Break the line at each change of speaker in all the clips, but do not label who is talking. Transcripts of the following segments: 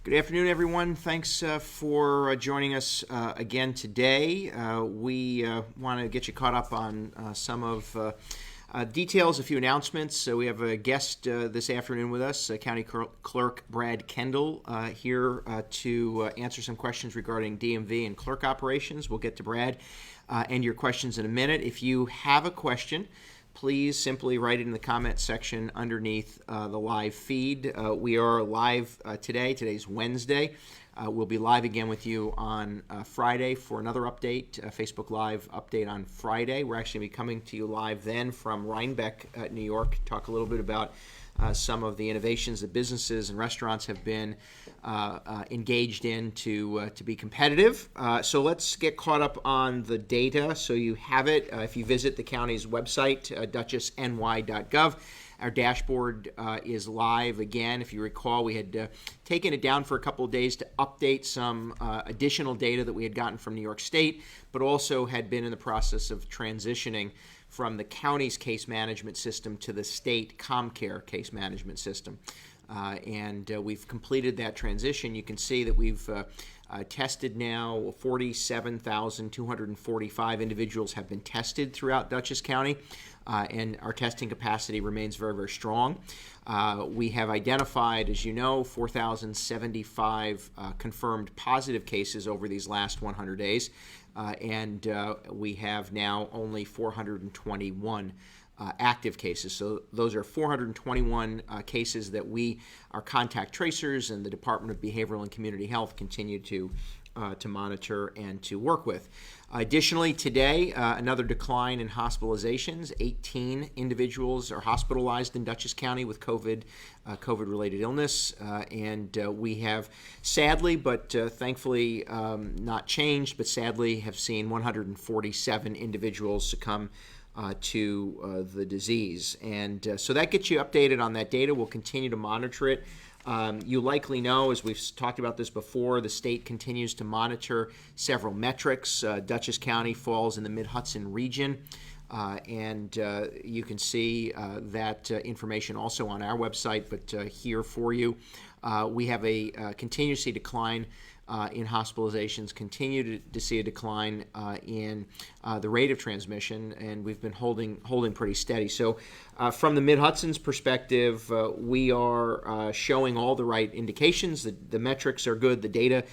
Good afternoon, everyone. Thanks for joining us again today. We want to get you caught up on some of details, a few announcements. So we have a guest this afternoon with us, County Clerk Brad Kendall, here to answer some questions regarding DMV and clerk operations. We'll get to Brad and your questions in a minute. If you have a question, please simply write it in the comment section underneath the live feed. We are live today. Today's Wednesday. We'll be live again with you on Friday for another update, Facebook Live update on Friday. We're actually going to be coming to you live then from Rhinebeck, New York, talk a little bit about some of the innovations that businesses and restaurants have been engaged in to be competitive. So let's get caught up on the data so you have it. If you visit the county's website, dutchessny.gov, our dashboard is live again. If you recall, we had taken it down for a couple of days to update some additional data that we had gotten from New York State, but also had been in the process of transitioning from the county's case management system to the state ComCare case management system. And we've completed that transition. You can see that we've tested now 47,245 individuals have been tested throughout Dutchess County, and our testing capacity remains very, very strong. We have identified, as you know, 4,075 confirmed positive cases over these last 100 days, and we have now only 421 active cases. So those are 421 cases that our contact tracers and the Department of Behavioral and Community Health continue to monitor and to work with. Additionally, today, another decline in hospitalizations. 18 individuals are hospitalized in Dutchess County with COVID-related illness, and we have sadly, but thankfully not changed, but sadly have seen 147 individuals succumb to the disease. And so that gets you updated on that data. We'll continue to monitor it. You likely know, as we've talked about this before, the state continues to monitor several metrics. Dutchess County falls in the Mid-Hudson region, and you can see that information also on our website, but here for you. We have a continuously decline in hospitalizations, continue to see a decline in the rate of transmission, and we've been holding pretty steady. So from the Mid-Hudson's perspective, we are showing all the right indications. The metrics are good. The data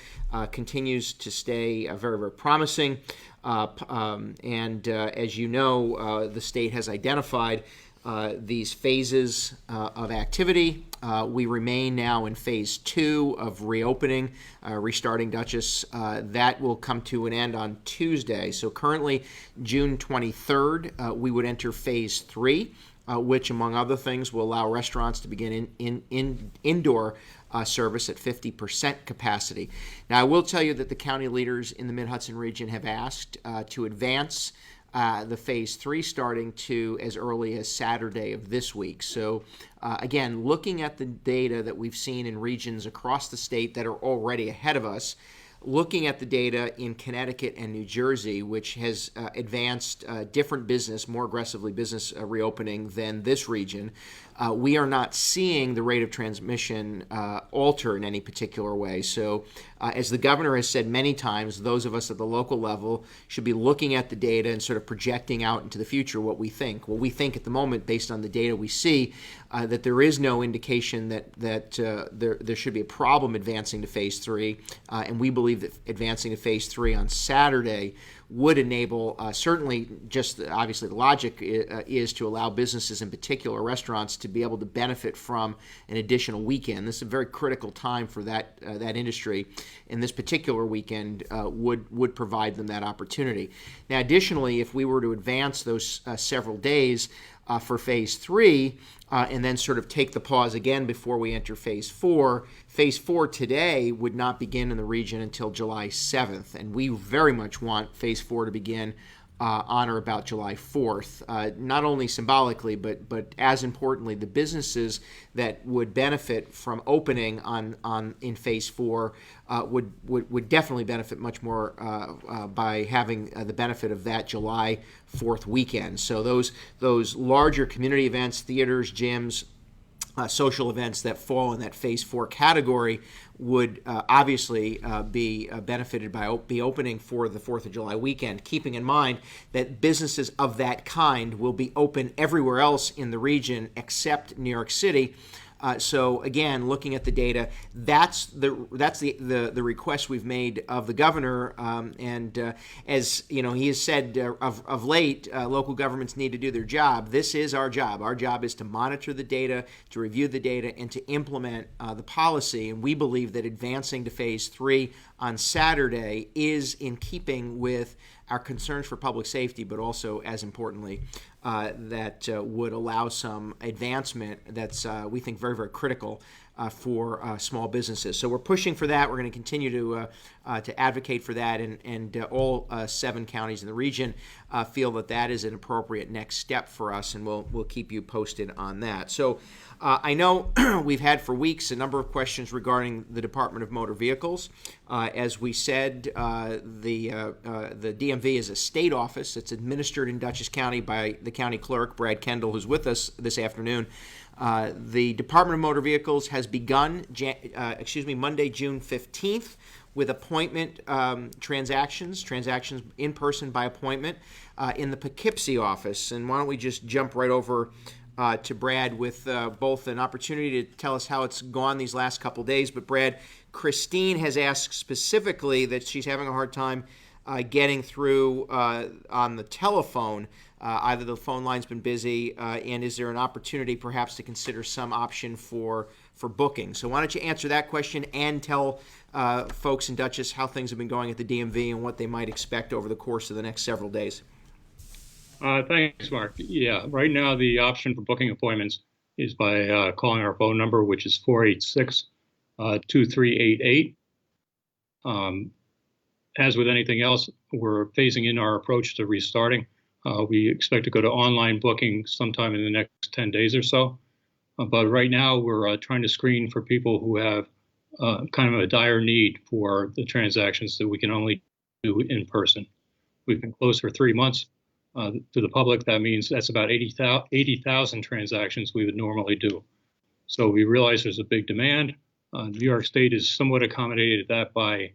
continues to stay very, very promising. And as you know, the state has identified these phases of activity. We remain now in phase 2 of reopening, restarting Dutchess. That will come to an end on Tuesday. So currently, June 23rd, we would enter phase 3, which, among other things, will allow restaurants to begin indoor service at 50% capacity. Now, I will tell you that the county leaders in the Mid-Hudson region have asked to advance the phase 3 starting to as early as Saturday of this week. So again, looking at the data that we've seen in regions across the state that are already ahead of us, looking at the data in Connecticut and New Jersey, which has advanced more aggressively business reopening than this region, we are not seeing the rate of transmission alter in any particular way. So as the governor has said many times, those of us at the local level should be looking at the data and sort of projecting out into the future what we think. Well, we think at the moment, based on the data we see, that there is no indication that there should be a problem advancing to phase 3, and we believe that advancing to phase 3 on Saturday would enable, certainly just obviously the logic is to allow businesses, in particular restaurants, to be able to benefit from an additional weekend. This is a very critical time for that industry, and this particular weekend would provide them that opportunity. Now, additionally, if we were to advance those several days for phase 3, and then sort of take the pause again before we enter phase 4. Phase 4 today would not begin in the region until July 7th, and we very much want phase 4 to begin on or about July 4th, not only symbolically, but as importantly, the businesses that would benefit from opening in phase 4 would definitely benefit much more by having the benefit of that July 4th weekend. So those larger community events, theaters, gyms, social events that fall in that Phase 4 category would obviously be benefited by be opening for the 4th of July weekend, keeping in mind that businesses of that kind will be open everywhere else in the region except New York City. So again, looking at the data, that's the request we've made of the governor, and as you know, he has said of late, local governments need to do their job. This is our job. Our job is to monitor the data, to review the data, and to implement the policy. And we believe that advancing to Phase 3 on Saturday is in keeping with our concerns for public safety, but also, as importantly, that would allow some advancement that's, we think, very, very critical for small businesses. So we're pushing for that. We're going to continue to advocate for that, and all 7 counties in the region feel that that is an appropriate next step for us, and we'll keep you posted on that. So I know we've had for weeks a number of questions regarding the Department of Motor Vehicles. As we said, the DMV is a state office. It's administered in Dutchess County by the county clerk, Brad Kendall, who's with us this afternoon. The Department of Motor Vehicles has begun, Monday, June 15th, with appointment transactions in person by appointment in the Poughkeepsie office. And why don't we just jump right over to Brad with both an opportunity to tell us how it's gone these last couple days. But Brad, Christine has asked specifically that she's having a hard time getting through on the telephone. Either the phone line's been busy, and is there an opportunity perhaps to consider some option for booking? So why don't you answer that question and tell folks in Dutchess how things have been going at the DMV and what they might expect over the course of the next several days.
Thanks, Mark. Yeah, right now the option for booking appointments is by calling our phone number, which is 486-2388. As with anything else, we're phasing in our approach to restarting. We expect to go to online booking sometime in the next 10 days or so. But right now we're trying to screen for people who have kind of a dire need for the transactions that we can only do in person. We've been closed for 3 months. To the public, that means that's about 80,000 transactions we would normally do. So we realize there's a big demand. New York State has somewhat accommodated that by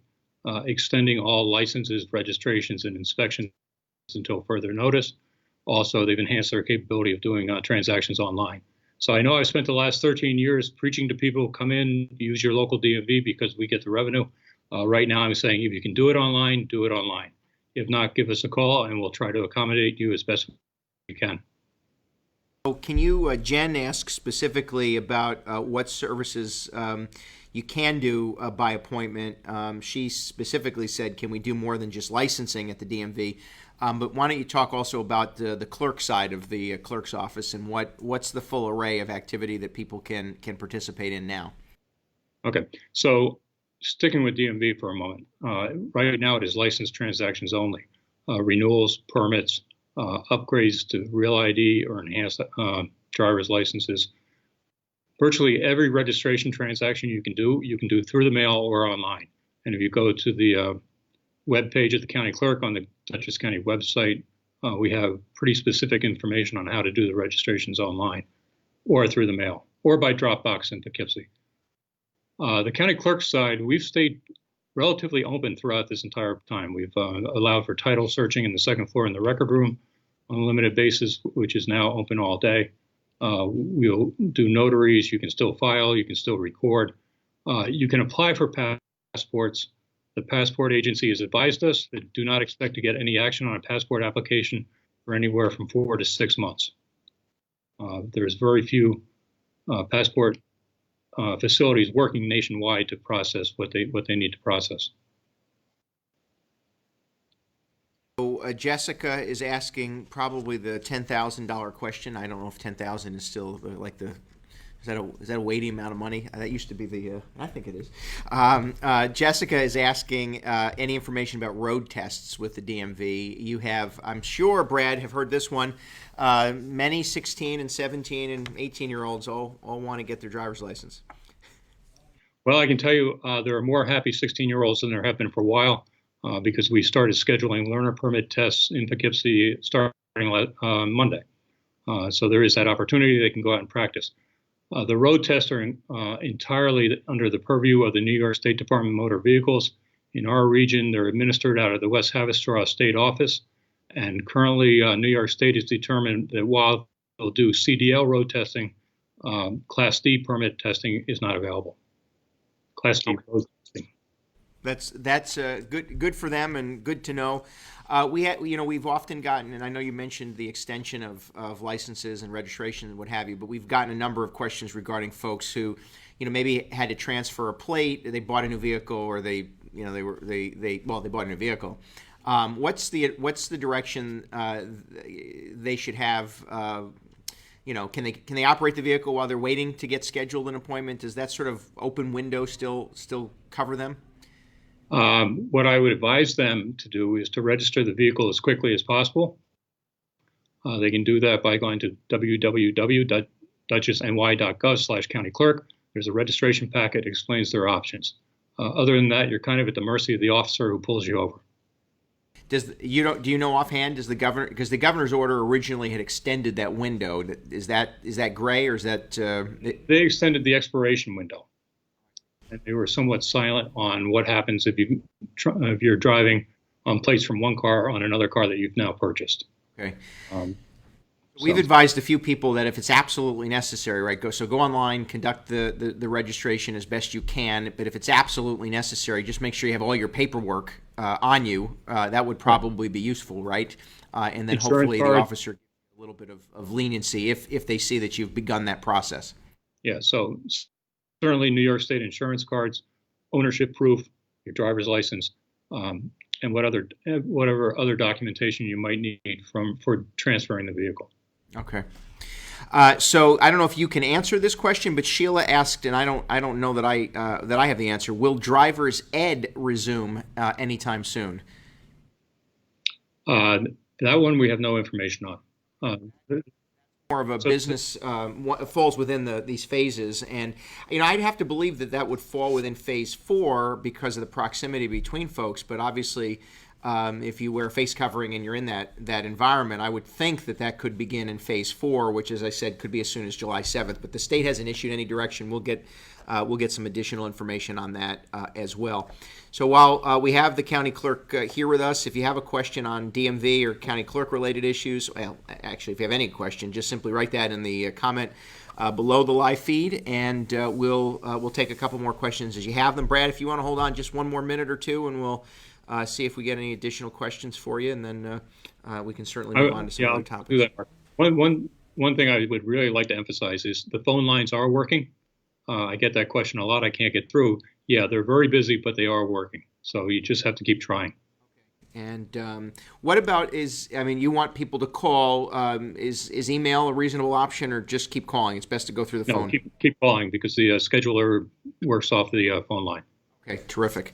extending all licenses, registrations, and inspections until further notice. Also, they've enhanced their capability of doing transactions online. So I know I've spent the last 13 years preaching to people, come in, use your local DMV because we get the revenue. Right now I'm saying if you can do it online, do it online. If not, give us a call and we'll try to accommodate you as best we can.
So can you, Jen asked specifically about what services you can do by appointment. She specifically said, can we do more than just licensing at the DMV? But why don't you talk also about the clerk side of the clerk's office and what's the full array of activity that people can participate in now?
Okay, so sticking with DMV for a moment, right now it is licensed transactions only. Renewals, permits, upgrades to Real ID or enhanced driver's licenses. Virtually every registration transaction you can do through the mail or online. And if you go to the web page of the county clerk on the Dutchess County website, we have pretty specific information on how to do the registrations online or through the mail or by Dropbox in Poughkeepsie. The county clerk side, we've stayed relatively open throughout this entire time. We've allowed for title searching in the second floor in the record room on a limited basis, which is now open all day. We'll do notaries. You can still file. You can still record. You can apply for passports. The passport agency has advised us that do not expect to get any action on a passport application for anywhere from 4 to 6 months. There's very few passport facilities working nationwide to process what they need to process.
So Jessica is asking probably the $10,000 question. I don't know if 10,000 is still like the is that a weighty amount of money? That used to be the I think it is. Jessica is asking any information about road tests with the DMV. You have, I'm sure, Brad, have heard this one. Many 16 and 17 and 18-year-olds all want to get their driver's license.
Well, I can tell you there are more happy 16-year-olds than there have been for a while because we started scheduling learner permit tests in Poughkeepsie starting Monday. So there is that opportunity. They can go out and practice. The road tests are entirely under the purview of the New York State Department of Motor Vehicles. In our region, they're administered out of the West Haverstraw State Office. And currently, New York State has determined that while they'll do CDL road testing, Class D permit testing is not available. Class D road testing.
That's good for them and good to know. We've often gotten, and I know you mentioned the extension of licenses and registration and what have you, but we've gotten a number of questions regarding folks who, maybe had to transfer a plate, they bought a new vehicle, or they bought a new vehicle. What's the direction they should have? Can they operate the vehicle while they're waiting to get scheduled an appointment? Does that sort of open window still cover them?
What I would advise them to do is to register the vehicle as quickly as possible. They can do that by going to www.dutchessny.gov/county-clerk. There's a registration packet that explains their options. Other than that, you're kind of at the mercy of the officer who pulls you over.
Do you know offhand? Does the governor, because the governor's order originally had extended that window? Is that gray, or is that?
They extended the expiration window, and they were somewhat silent on what happens if you're driving on plates from one car on another car that you've now purchased.
Okay. We've advised a few people that if it's absolutely necessary, right, go online, conduct the registration as best you can. But if it's absolutely necessary, just make sure you have all your paperwork on you. That would probably be useful, right? And then hopefully the officer gives you a little bit of leniency if they see that you've begun that process.
Yeah, so certainly New York State insurance cards, ownership proof, your driver's license, and whatever other documentation you might need for transferring the vehicle.
Okay. So I don't know if you can answer this question, but Sheila asked, and I don't know that I have the answer. Will driver's ed resume anytime soon?
That one we have no information on.
More of a business falls within these phases, and I'd have to believe that would fall within phase 4 because of the proximity between folks. But obviously, if you wear a face covering and you're in that environment, I would think that could begin in phase 4, which, as I said, could be as soon as July 7th. But the state hasn't issued any direction. We'll get some additional information on that as well. So while we have the county clerk here with us, if you have a question on DMV or county clerk related issues, well, actually, if you have any question, just simply write that in the comment below the live feed, and we'll take a couple more questions as you have them. Brad, if you want to hold on just one more minute or two, and we'll see if we get any additional questions for you, and then we can certainly move on to some other topics.
Do that, Mark. One thing I would really like to emphasize is the phone lines are working. I get that question a lot. I can't get through. Yeah, they're very busy, but they are working. So you just have to keep trying.
And what about you want people to call, is email a reasonable option, or just keep calling? It's best to go through the phone.
Keep calling, because the scheduler works off the phone line. Okay,
terrific.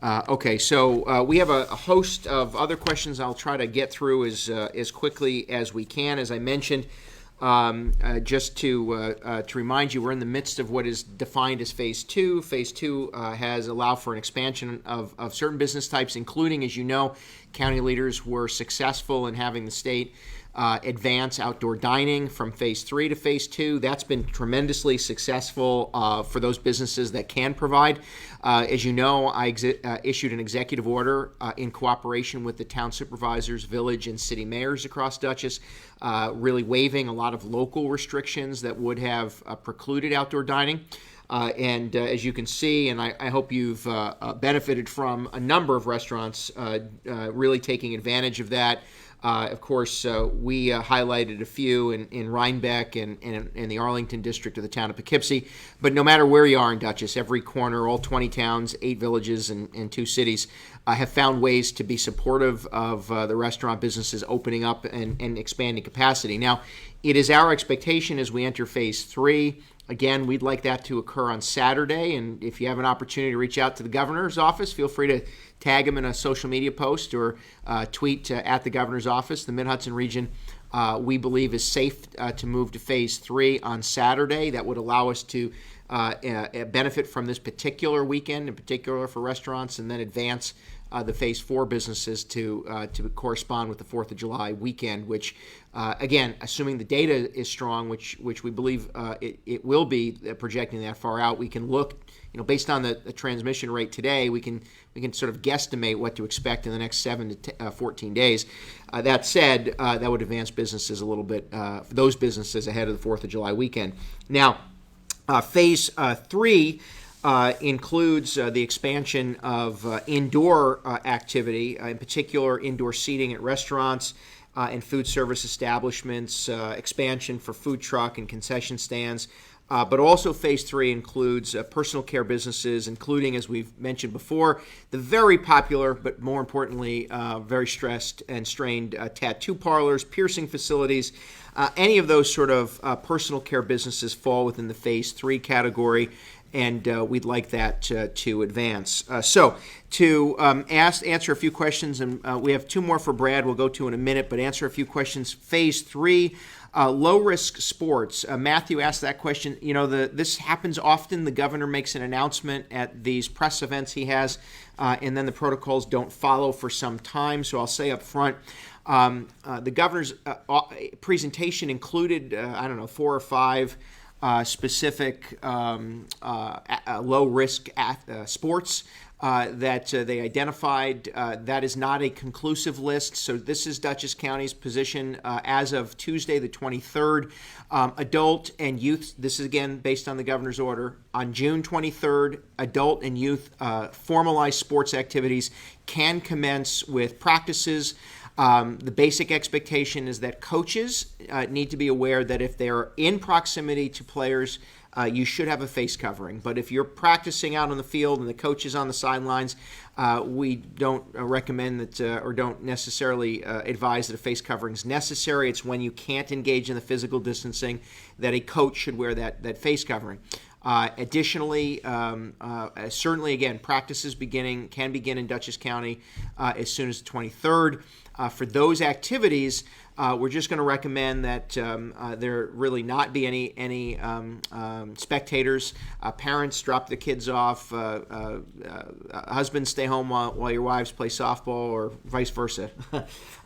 Okay, so we have a host of other questions I'll try to get through as quickly as we can. As I mentioned, just to remind you, we're in the midst of what is defined as Phase 2. Phase 2 has allowed for an expansion of certain business types, including, as you know, county leaders were successful in having the state advance outdoor dining from Phase 3 to Phase 2. That's been tremendously successful for those businesses that can provide. As you know, I issued an executive order in cooperation with the town supervisors, village, and city mayors across Dutchess, really waiving a lot of local restrictions that would have precluded outdoor dining. And as you can see, and I hope you've benefited from a number of restaurants really taking advantage of that. Of course, we highlighted a few in Rhinebeck and in the Arlington district of the town of Poughkeepsie. But no matter where you are in Dutchess, every corner, all 20 towns, 8 villages, and 2 cities have found ways to be supportive of the restaurant businesses opening up and expanding capacity. Now, it is our expectation as we enter Phase 3. Again, we'd like that to occur on Saturday, and if you have an opportunity to reach out to the governor's office, feel free to tag him in a social media post or tweet at the governor's office. The Mid-Hudson region, we believe, is safe to move to Phase 3 on Saturday. That would allow us to benefit from this particular weekend, in particular for restaurants, and then advance the Phase 4 businesses to correspond with the 4th of July weekend, which, again, assuming the data is strong, which we believe it will be, projecting that far out, we can look, based on the transmission rate today, we can sort of guesstimate what to expect in the next 7 to 14 days. That said, that would advance businesses a little bit, for those businesses ahead of the 4th of July weekend. Now, Phase 3 includes the expansion of indoor activity, in particular indoor seating at restaurants and food service establishments, expansion for food truck and concession stands. But also Phase 3 includes personal care businesses, including, as we've mentioned before, the very popular, but more importantly, very stressed and strained tattoo parlors, piercing facilities. Any of those sort of personal care businesses fall within the Phase 3 category, and we'd like that to advance. So to answer a few questions, and we have 2 more for Brad we'll go to in a minute, but answer a few questions. Phase 3, low-risk sports. Matthew asked that question. This happens often. The governor makes an announcement at these press events he has, and then the protocols don't follow for some time. So I'll say up front, the governor's presentation included, 4 or 5 specific low-risk sports that they identified. That is not a conclusive list, so this is Dutchess County's position as of Tuesday the 23rd. Adult and youth, this is again based on the governor's order, on June 23rd, adult and youth formalized sports activities can commence with practices. The basic expectation is that coaches need to be aware that if they're in proximity to players, you should have a face covering. But if you're practicing out on the field and the coach is on the sidelines, we don't recommend that or don't necessarily advise that a face covering is necessary. It's when you can't engage in the physical distancing that a coach should wear that face covering. Additionally, certainly, again, practices can begin in Dutchess County as soon as the 23rd. For those activities, we're just going to recommend that there really not be any spectators. Parents drop the kids off. Husbands stay home while your wives play softball, or vice versa,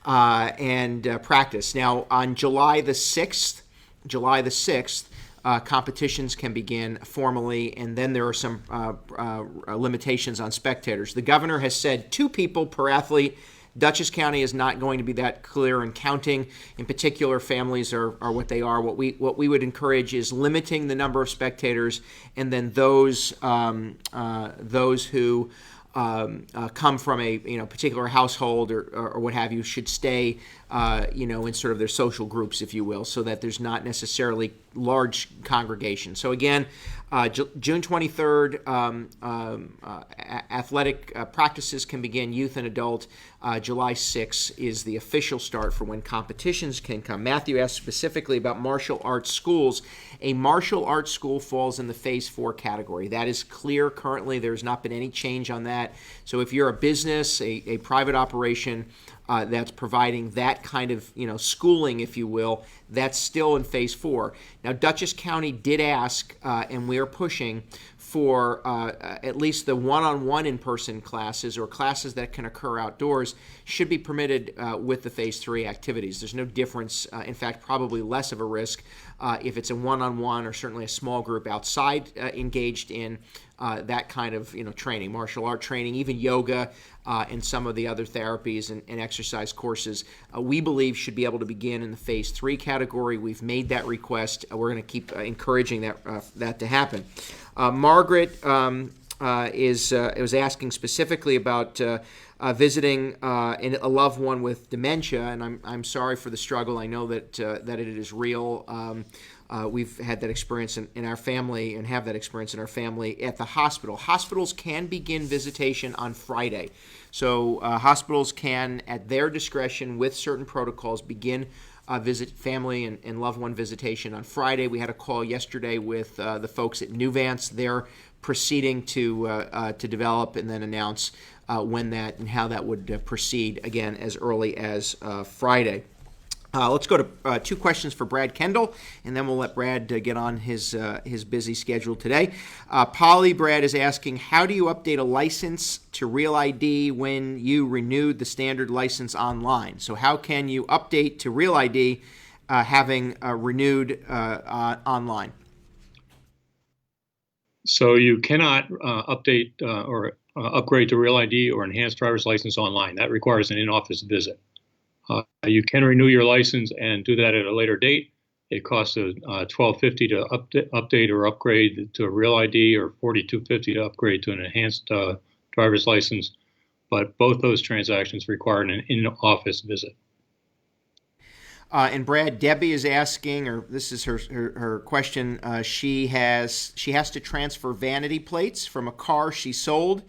and practice. Now, on July the 6th, competitions can begin formally, and then there are some limitations on spectators. The governor has said 2 people per athlete. Dutchess County is not going to be that clear in counting. In particular, families are what they are. What we would encourage is limiting the number of spectators, and then those who come from a particular household or what have you should stay in sort of their social groups, if you will, so that there's not necessarily large congregations. So again, June 23rd, athletic practices can begin, youth and adult. July 6th is the official start for when competitions can come. Matthew asked specifically about martial arts schools. A martial arts school falls in the Phase 4 category. That is clear currently. There's not been any change on that. So if you're a business, a private operation that's providing that kind of schooling, if you will, that's still in Phase 4. Now, Dutchess County did ask, and we are pushing for at least the one-on-one in-person classes or classes that can occur outdoors should be permitted with the Phase 3 activities. There's no difference, in fact, probably less of a risk if it's a one-on-one or certainly a small group outside engaged in that kind of training, martial art training, even yoga and some of the other therapies and exercise courses, we believe should be able to begin in the Phase 3 category. We've made that request. We're going to keep encouraging that to happen. Margaret was asking specifically about visiting a loved one with dementia, and I'm sorry for the struggle. I know that it is real. We've had that experience in our family and have that experience in our family at the hospital. Hospitals can begin visitation on Friday. So hospitals can, at their discretion, with certain protocols, begin visit family and loved one visitation on Friday. We had a call yesterday with the folks at Nuvance. They're proceeding to develop and then announce when that and how that would proceed, again, as early as Friday. Let's go to two questions for Brad Kendall, and then we'll let Brad get on his busy schedule today. Polly Brad is asking, how do you update a license to Real ID when you renewed the standard license online? So how can you update to Real ID having renewed online?
So you cannot update or upgrade to Real ID or enhanced driver's license online. That requires an in-office visit. You can renew your license and do that at a later date. It costs $12.50 to update or upgrade to a Real ID, or $42.50 to upgrade to an enhanced driver's license. But both those transactions require an in-office visit.
And Brad, Debbie is asking, or this is her question. She has to transfer vanity plates from a car she sold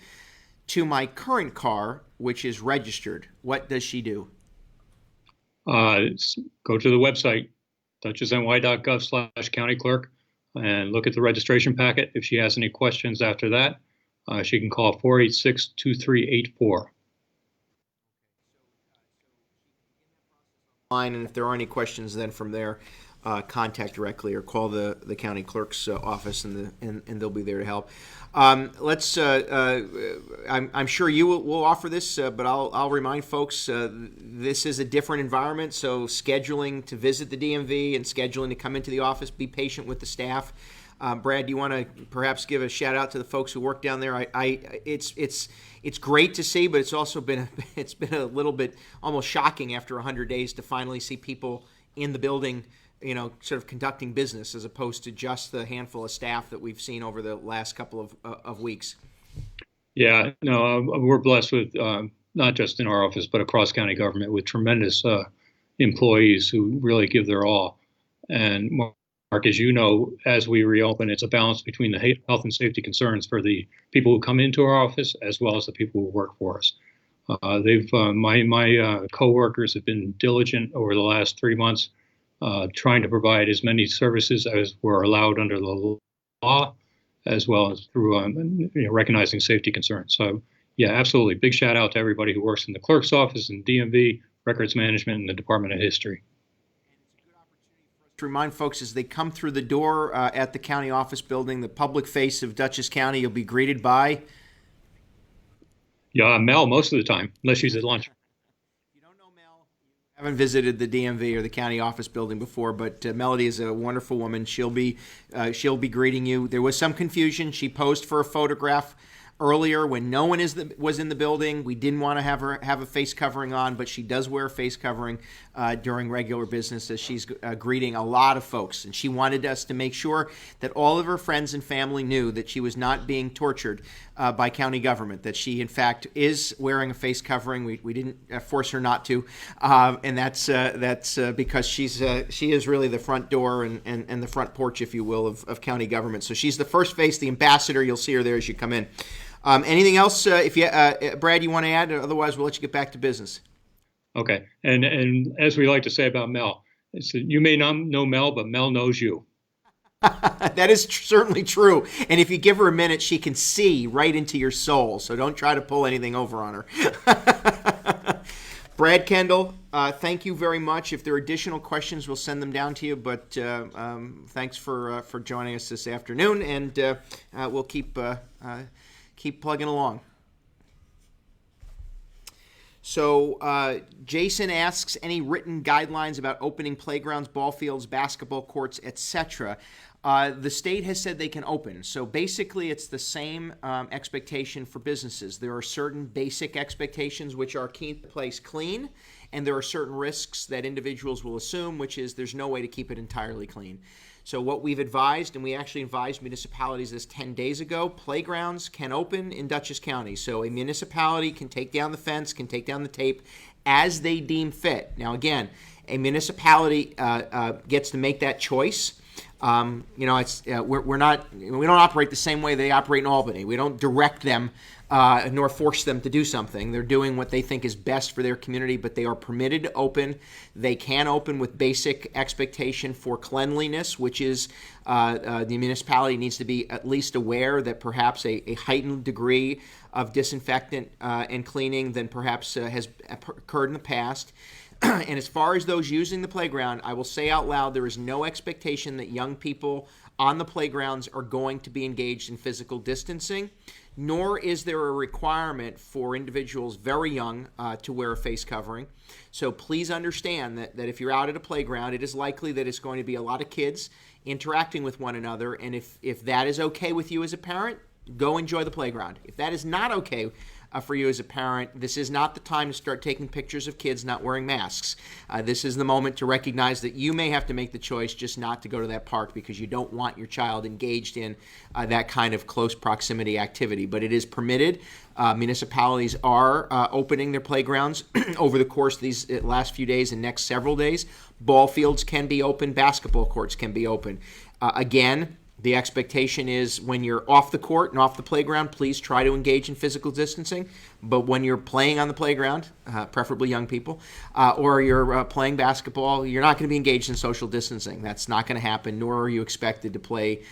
to my current car, which is registered. What does she do?
Go to the website, dutchessny.gov/county-clerk, and look at the registration packet. If she has any questions after that, she can call 486-2384.
And if there are any questions, then from there, contact directly or call the county clerk's office, and they'll be there to help. I'm sure you will offer this, but I'll remind folks this is a different environment. So scheduling to visit the DMV and scheduling to come into the office, be patient with the staff. Brad, do you want to perhaps give a shout out to the folks who work down there? It's great to see, but it's also been a little bit almost shocking after 100 days to finally see people in the building, sort of conducting business, as opposed to just the handful of staff that we've seen over the last couple of weeks. Yeah,
no, we're blessed with not just in our office, but across county government, with tremendous employees who really give their all. And Mark, as you know, as we reopen, it's a balance between the health and safety concerns for the people who come into our office as well as the people who work for us. My coworkers have been diligent over the last 3 months, trying to provide as many services as were allowed under the law, as well as through recognizing safety concerns. So, yeah, absolutely. Big shout out to everybody who works in the clerk's office and DMV, records management, and the Department of History.
To remind folks, as they come through the door at the county office building, the public face of Dutchess County, you'll be greeted by?
Yeah, Mel most of the time, unless she's at lunch.
If you don't know Mel, you haven't visited the DMV or the county office building before, but Melody is a wonderful woman. She'll be greeting you. There was some confusion. She posed for a photograph earlier when no one was in the building. We didn't want to have her have a face covering on, but she does wear a face covering during regular business as she's greeting a lot of folks. And she wanted us to make sure that all of her friends and family knew that she was not being tortured by county government, that she, in fact, is wearing a face covering. We didn't force her not to, and that's because she is really the front door and the front porch, if you will, of county government. So she's the first face, the ambassador. You'll see her there as you come in. Anything else, Brad, you want to add? Otherwise, we'll let you get back to business.
Okay. And as we like to say about Mel, it's that you may not know Mel, but Mel knows you.
That is certainly true. And if you give her a minute, she can see right into your soul. So don't try to pull anything over on her. Brad Kendall, thank you very much. If there are additional questions, we'll send them down to you. But thanks for joining us this afternoon, and we'll keep plugging along. So Jason asks, any written guidelines about opening playgrounds, ball fields, basketball courts, etc.? The state has said they can open. So basically, it's the same expectation for businesses. There are certain basic expectations which are keep the place clean, and there are certain risks that individuals will assume, which is there's no way to keep it entirely clean. So what we've advised, and we actually advised municipalities this 10 days ago, playgrounds can open in Dutchess County. So a municipality can take down the fence, can take down the tape as they deem fit. Now, again, a municipality gets to make that choice. We don't operate the same way they operate in Albany. We don't direct them nor force them to do something. They're doing what they think is best for their community, but they are permitted to open. They can open with basic expectation for cleanliness, which is the municipality needs to be at least aware that perhaps a heightened degree of disinfectant and cleaning than perhaps has occurred in the past. And as far as those using the playground, I will say out loud, there is no expectation that young people on the playgrounds are going to be engaged in physical distancing, nor is there a requirement for individuals very young to wear a face covering. So please understand that if you're out at a playground, it is likely that it's going to be a lot of kids interacting with one another, and if that is okay with you as a parent, go enjoy the playground. If that is not okay for you as a parent, this is not the time to start taking pictures of kids not wearing masks. This is the moment to recognize that you may have to make the choice just not to go to that park because you don't want your child engaged in that kind of close proximity activity. But it is permitted. Municipalities are opening their playgrounds over the course of these last few days and next several days. Ball fields can be open. Basketball courts can be open. Again, the expectation is when you're off the court and off the playground, please try to engage in physical distancing. But when you're playing on the playground, preferably young people, or you're playing basketball, you're not going to be engaged in social distancing. That's not going to happen, nor are you expected to play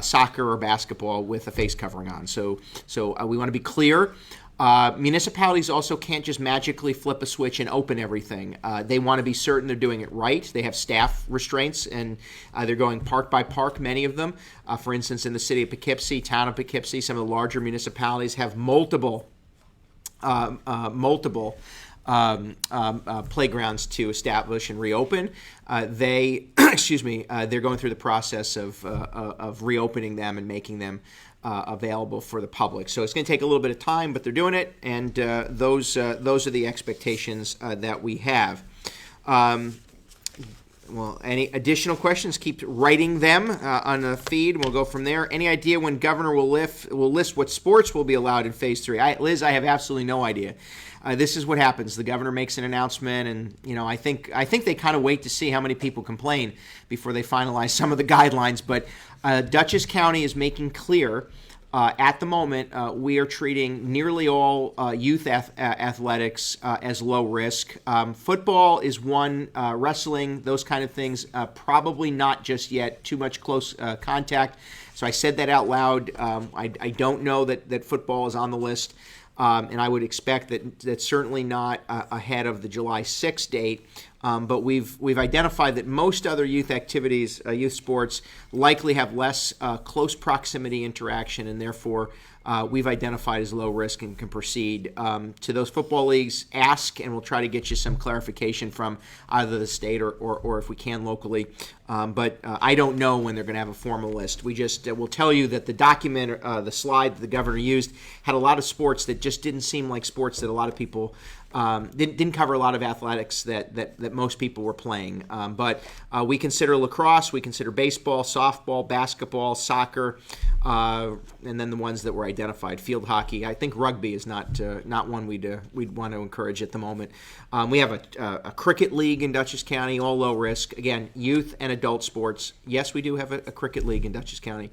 soccer or basketball with a face covering on. So we want to be clear. Municipalities also can't just magically flip a switch and open everything. They want to be certain they're doing it right. They have staff restraints, and they're going park by park, many of them. For instance, in the city of Poughkeepsie, town of Poughkeepsie, some of the larger municipalities have multiple playgrounds to establish and reopen. They're going through the process of reopening them and making them available for the public. So it's going to take a little bit of time, but they're doing it, and those are the expectations that we have. Well, any additional questions, keep writing them on the feed, and we'll go from there. Any idea when Governor will list what sports will be allowed in Phase 3? Liz, I have absolutely no idea. This is what happens. The governor makes an announcement, and I think they kind of wait to see how many people complain before they finalize some of the guidelines. But Dutchess County is making clear at the moment we are treating nearly all youth athletics as low risk. Football is one, wrestling, those kind of things, probably not just yet, too much close contact. So I said that out loud. I don't know that football is on the list. And I would expect that's certainly not ahead of the July 6th date. But we've identified that most other youth activities, youth sports, likely have less close proximity interaction, and therefore we've identified as low risk and can proceed. To those football leagues, ask, and we'll try to get you some clarification from either the state or if we can locally. But I don't know when they're going to have a formal list. We just will tell you that the document, the slide that the governor used, had a lot of sports that just didn't seem like sports that a lot of people didn't cover a lot of athletics that most people were playing. But we consider lacrosse, we consider baseball, softball, basketball, soccer, and then the ones that were identified. Field hockey. I think rugby is not one we'd want to encourage at the moment. We have a cricket league in Dutchess County, all low risk. Again, youth and adult sports. Yes, we do have a cricket league in Dutchess County.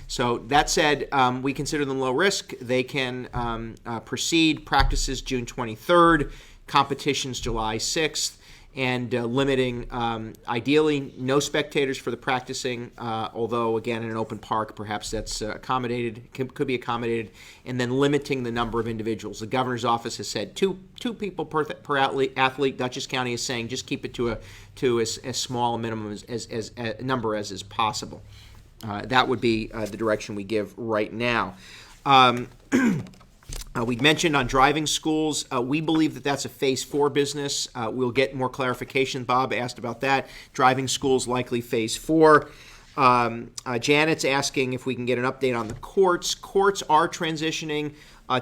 So that said, we consider them low risk. They can proceed. Practices June 23rd, competitions July 6th, and limiting, ideally, no spectators for the practicing, although, again, in an open park, perhaps that's accommodated, could be accommodated, and then limiting the number of individuals. The governor's office has said two people per athlete. Dutchess County is saying just keep it to as small a minimum as a number as is possible. That would be the direction we give right now. We mentioned on driving schools, we believe that that's a Phase 4 business. We'll get more clarification. Bob asked about that. Driving schools likely Phase 4. Janet's asking if we can get an update on the courts. Courts are transitioning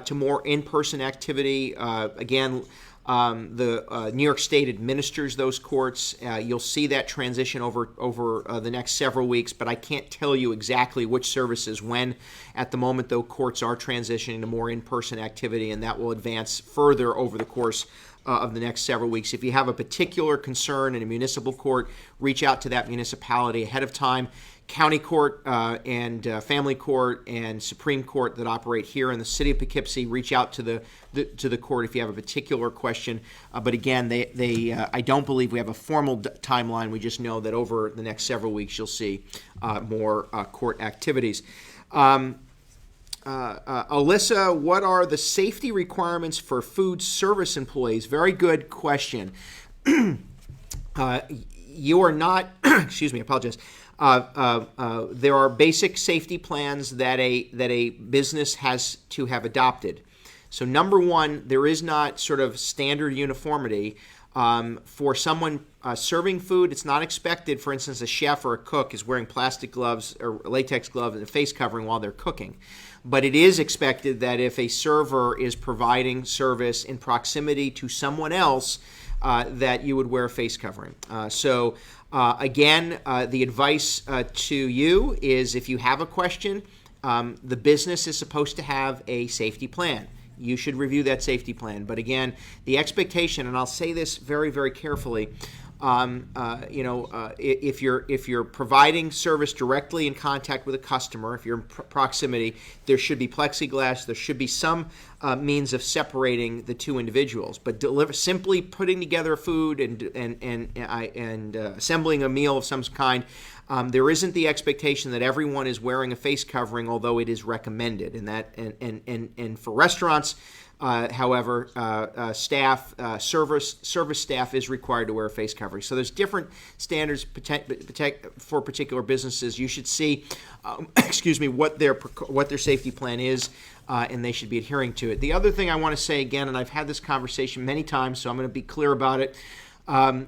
to more in-person activity. Again, the New York State administers those courts. You'll see that transition over the next several weeks, but I can't tell you exactly which services when. At the moment, though, courts are transitioning to more in-person activity, and that will advance further over the course of the next several weeks. If you have a particular concern in a municipal court, reach out to that municipality ahead of time. County court and family court and Supreme Court that operate here in the city of Poughkeepsie, reach out to the court if you have a particular question. But again, I don't believe we have a formal timeline. We just know that over the next several weeks you'll see more court activities. Alyssa, what are the safety requirements for food service employees? Very good question. You are not, excuse me, I apologize. There are basic safety plans that a business has to have adopted. So number one, there is not sort of standard uniformity. For someone serving food, it's not expected, for instance, a chef or a cook is wearing plastic gloves or latex gloves and a face covering while they're cooking. But it is expected that if a server is providing service in proximity to someone else, that you would wear a face covering. Again, the advice to you is if you have a question, the business is supposed to have a safety plan. You should review that safety plan. But again, the expectation, and I'll say this very, very carefully, if you're providing service directly in contact with a customer, if you're in proximity, there should be plexiglass. There should be some means of separating the two individuals. But simply putting together food and assembling a meal of some kind, there isn't the expectation that everyone is wearing a face covering, although it is recommended. And for restaurants, however, service staff is required to wear a face covering. So there's different standards for particular businesses. You should see, what their safety plan is, and they should be adhering to it. The other thing I want to say again, and I've had this conversation many times, so I'm going to be clear about it.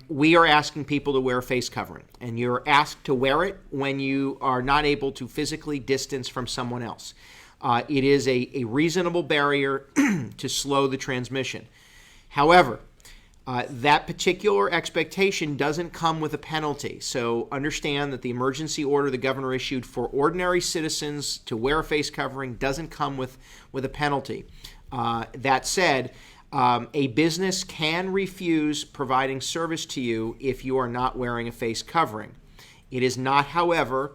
We are asking people to wear a face covering, and you're asked to wear it when you are not able to physically distance from someone else. It is a reasonable barrier to slow the transmission. However, that particular expectation doesn't come with a penalty. So understand that the emergency order the governor issued for ordinary citizens to wear a face covering doesn't come with a penalty. That said, a business can refuse providing service to you if you are not wearing a face covering. It is not, however,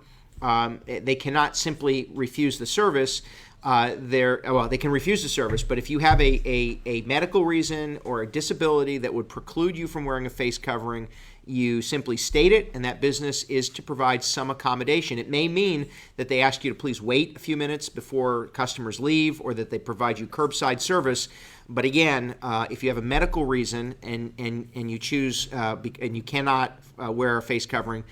they cannot simply refuse the service. They can refuse the service, but if you have a medical reason or a disability that would preclude you from wearing a face covering, you simply state it, and that business is to provide some accommodation. It may mean that they ask you to please wait a few minutes before customers leave, or that they provide you curbside service. But again, if you have a medical reason and you choose and you cannot wear a face covering,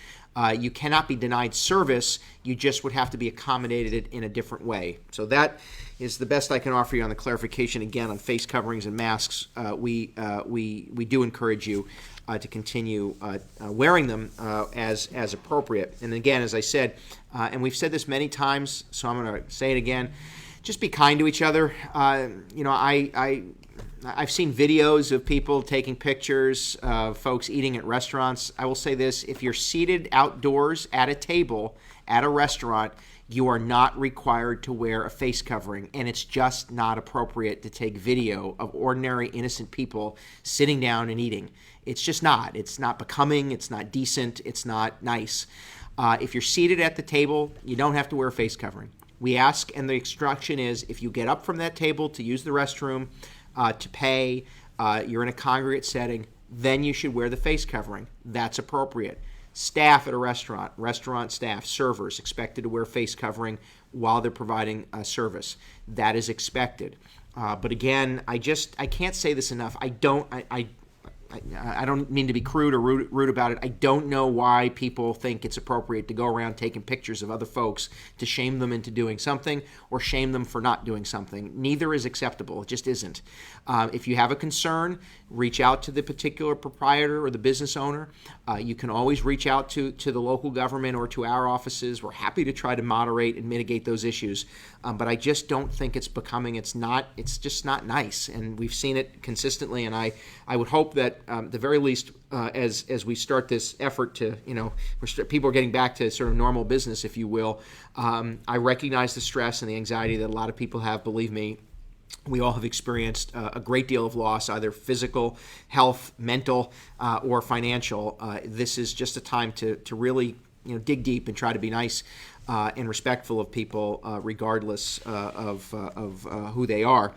you cannot be denied service. You just would have to be accommodated in a different way. So that is the best I can offer you on the clarification again on face coverings and masks. We do encourage you to continue wearing them as appropriate. And again, as I said, and we've said this many times, so I'm going to say it again. Just be kind to each other. I've seen videos of people taking pictures of folks eating at restaurants. I will say this: if you're seated outdoors at a table at a restaurant, you are not required to wear a face covering, and it's just not appropriate to take video of ordinary, innocent people sitting down and eating. It's just not. It's not becoming. It's not decent. It's not nice. If you're seated at the table, you don't have to wear a face covering. We ask, and the instruction is, if you get up from that table to use the restroom, to pay, you're in a congregate setting, then you should wear the face covering. That's appropriate. Staff at a restaurant staff, servers, expected to wear face covering while they're providing service. That is expected. But again, I can't say this enough. I don't mean to be crude or rude about it. I don't know why people think it's appropriate to go around taking pictures of other folks to shame them into doing something or shame them for not doing something. Neither is acceptable. It just isn't. If you have a concern, reach out to the particular proprietor or the business owner. You can always reach out to the local government or to our offices. We're happy to try to moderate and mitigate those issues. But I just don't think it's becoming. It's just not nice. And we've seen it consistently. And I would hope that the very least, as we start this effort to, people are getting back to sort of normal business, if you will. I recognize the stress and the anxiety that a lot of people have. Believe me, we all have experienced a great deal of loss, either physical, health, mental, or financial. This is just a time to really dig deep and try to be nice and respectful of people, regardless of who they are.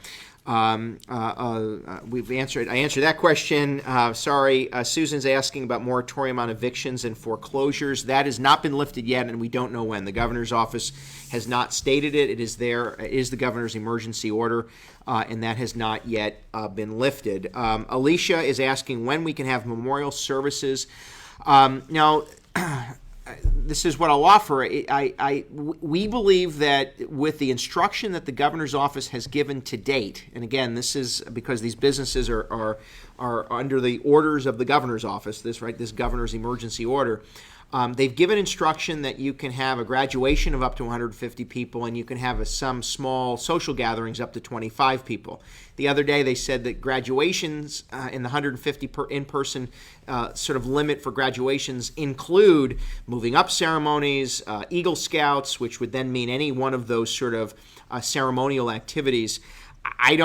We've answered. I answered that question. Sorry, Susan's asking about moratorium on evictions and foreclosures. That has not been lifted yet, and we don't know when. The governor's office has not stated it. It is there. It is the governor's emergency order, and that has not yet been lifted. Alicia is asking when we can have memorial services. Now. This is what I'll offer. We believe that with the instruction that the governor's office has given to date, and again, this is because these businesses are under the orders of the governor's office. This governor's emergency order. They've given instruction that you can have a graduation of up to 150 people, and you can have some small social gatherings up to 25 people. The other day, they said that graduations in the 150 in-person sort of limit for graduations include moving up ceremonies, Eagle Scouts, which would then mean any one of those sort of ceremonial activities. I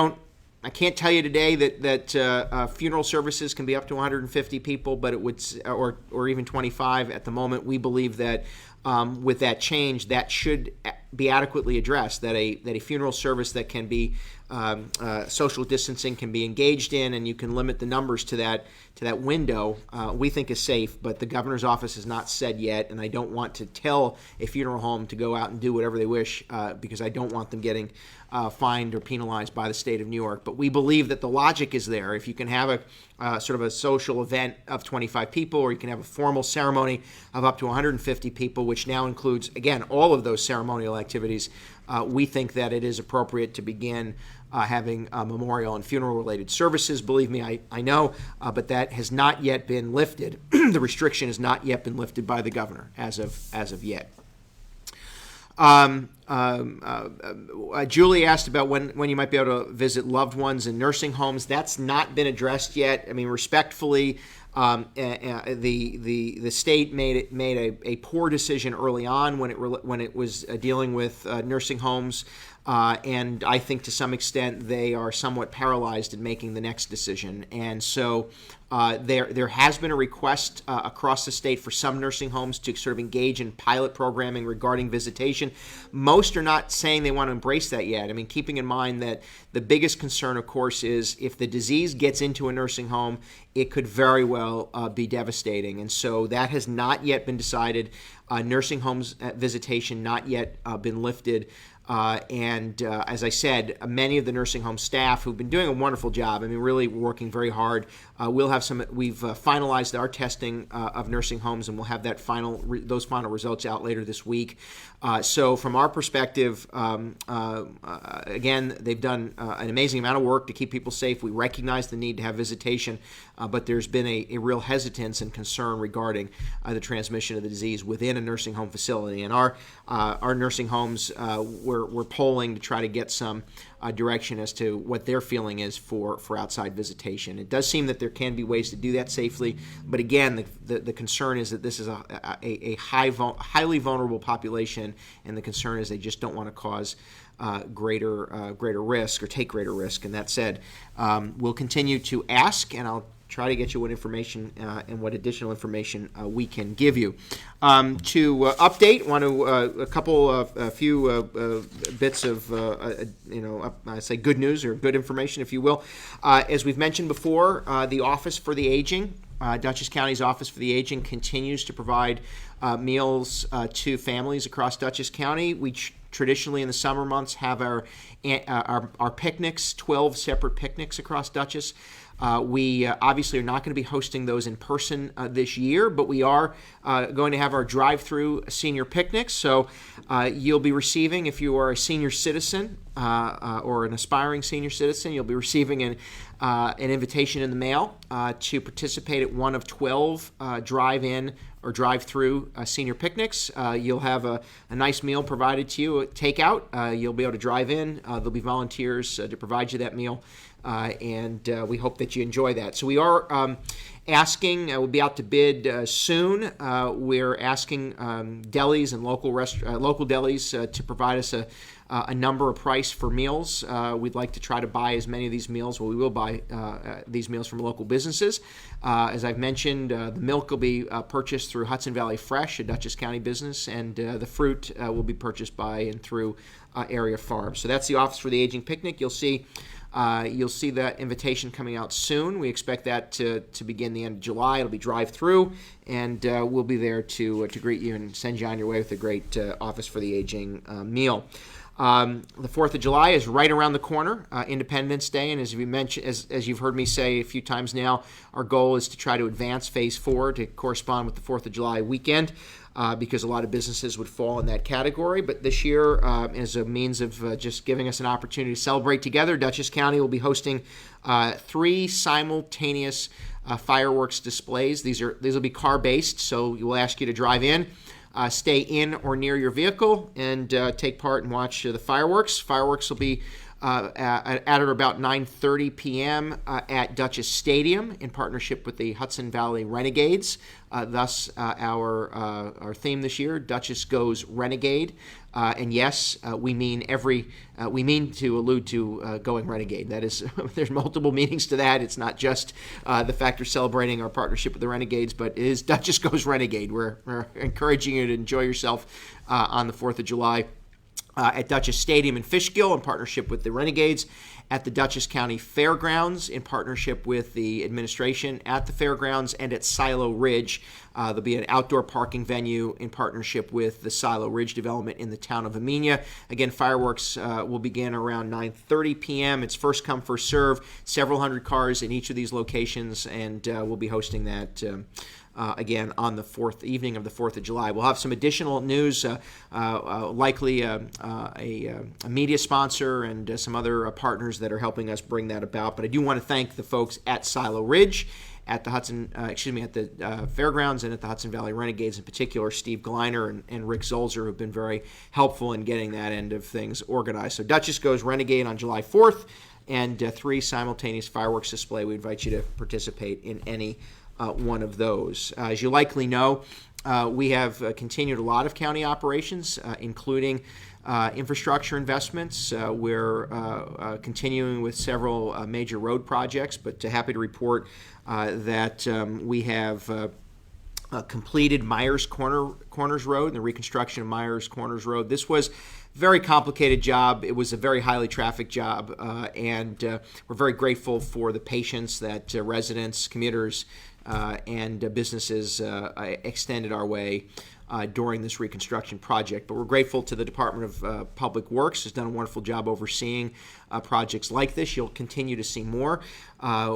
can't tell you today that funeral services can be up to 150 people, but it would, or even 25 at the moment. We believe that with that change, that should be adequately addressed. That a funeral service that can be social distancing can be engaged in, and you can limit the numbers to that window. We think is safe, but the governor's office has not said yet, and I don't want to tell a funeral home to go out and do whatever they wish because I don't want them getting fined or penalized by the state of New York. But we believe that the logic is there. If you can have a sort of a social event of 25 people, or you can have a formal ceremony of up to 150 people, which now includes, again, all of those ceremonial activities, we think that it is appropriate to begin having memorial and funeral-related services. Believe me, I know, but that has not yet been lifted. The restriction has not yet been lifted by the governor as of yet. Julie asked about when you might be able to visit loved ones in nursing homes. That's not been addressed yet. I mean, respectfully, the state made a poor decision early on when it was dealing with nursing homes, and I think to some extent they are somewhat paralyzed in making the next decision. And so there has been a request across the state for some nursing homes to sort of engage in pilot programming regarding visitation. Most are not saying they want to embrace that yet. I mean, keeping in mind that the biggest concern, of course, is if the disease gets into a nursing home, it could very well be devastating. And so that has not yet been decided. Nursing homes visitation not yet been lifted. As I said, many of the nursing home staff who've been doing a wonderful job, I mean, really working very hard. We've finalized our testing of nursing homes, and we'll have those final results out later this week. So from our perspective, again, they've done an amazing amount of work to keep people safe. We recognize the need to have visitation, but there's been a real hesitance and concern regarding the transmission of the disease within a nursing home facility. And our nursing homes, we're polling to try to get some direction as to what their feeling is for outside visitation. It does seem that there can be ways to do that safely, but again, the concern is that this is a highly vulnerable population, and the concern is they just don't want to cause greater risk or take greater risk. And that said, we'll continue to ask, and I'll try to get you what information and what additional information we can give you. To update, a few bits of I say good news or good information, if you will. As we've mentioned before, the Office for the Aging, Dutchess County's Office for the Aging, continues to provide meals to families across Dutchess County. We traditionally in the summer months have our picnics, 12 separate picnics across Dutchess. We obviously are not going to be hosting those in person this year, but we are going to have our drive-through senior picnics. So you'll be receiving, if you are a senior citizen or an aspiring senior citizen, you'll be receiving an invitation in the mail to participate at one of 12 drive-in or drive-through senior picnics. You'll have a nice meal provided to you at takeout. You'll be able to drive in. There'll be volunteers to provide you that meal. And we hope that you enjoy that. So we are asking, we'll be out to bid soon. We're asking delis and local delis to provide us a number, a price for meals. We'd like to try to buy as many of these meals. Well, we will buy these meals from local businesses. As I've mentioned, the milk will be purchased through Hudson Valley Fresh, a Dutchess County business, and the fruit will be purchased by and through area farms. So that's the Office for the Aging Picnic. You'll see that invitation coming out soon. We expect that to begin the end of July. It'll be drive-through, and we'll be there to greet you and send you on your way with a great Office for the Aging meal. The 4th of July is right around the corner, Independence Day, and as we mentioned, as you've heard me say a few times now, our goal is to try to advance Phase 4 to correspond with the 4th of July weekend, because a lot of businesses would fall in that category. But this year, as a means of just giving us an opportunity to celebrate together, Dutchess County will be hosting 3 simultaneous fireworks displays. These will be car-based, so we'll ask you to drive in, stay in or near your vehicle, and take part and watch the fireworks. Fireworks will be at or about 9:30 p.m. At Dutchess Stadium in partnership with the Hudson Valley Renegades. Thus, our theme this year, Dutchess Goes Renegade. And yes, we mean to allude to going renegade. That is, there's multiple meanings to that. It's not just the fact we're celebrating our partnership with the Renegades, but it is Dutchess Goes Renegade. We're encouraging you to enjoy yourself on the 4th of July. At Dutchess Stadium in Fishkill in partnership with the Renegades, at the Dutchess County Fairgrounds in partnership with the administration at the fairgrounds, and at Silo Ridge. There'll be an outdoor parking venue in partnership with the Silo Ridge development in the town of Amenia. Again, fireworks will begin around 9:30 p.m. It's first come, first serve. Several hundred cars in each of these locations, and we'll be hosting that again on the evening of the 4th of July. We'll have some additional news, likely a media sponsor and some other partners that are helping us bring that about. But I do want to thank the folks at Silo Ridge, at the Fairgrounds, and at the Hudson Valley Renegades in particular, Steve Gleiner and Rick Zolzer, who've been very helpful in getting that end of things organized. So Dutchess Goes Renegade on July 4th, and 3 simultaneous fireworks display. We invite you to participate in any one of those. As you likely know, we have continued a lot of county operations, including infrastructure investments. We're continuing with several major road projects, but happy to report that we have completed Myers Corners Road and the reconstruction of Myers Corners Road. This was a very complicated job. It was a very highly trafficked job, and we're very grateful for the patience that residents, commuters, and businesses extended our way during this reconstruction project. But we're grateful to the Department of Public Works, who's done a wonderful job overseeing projects like this. You'll continue to see more.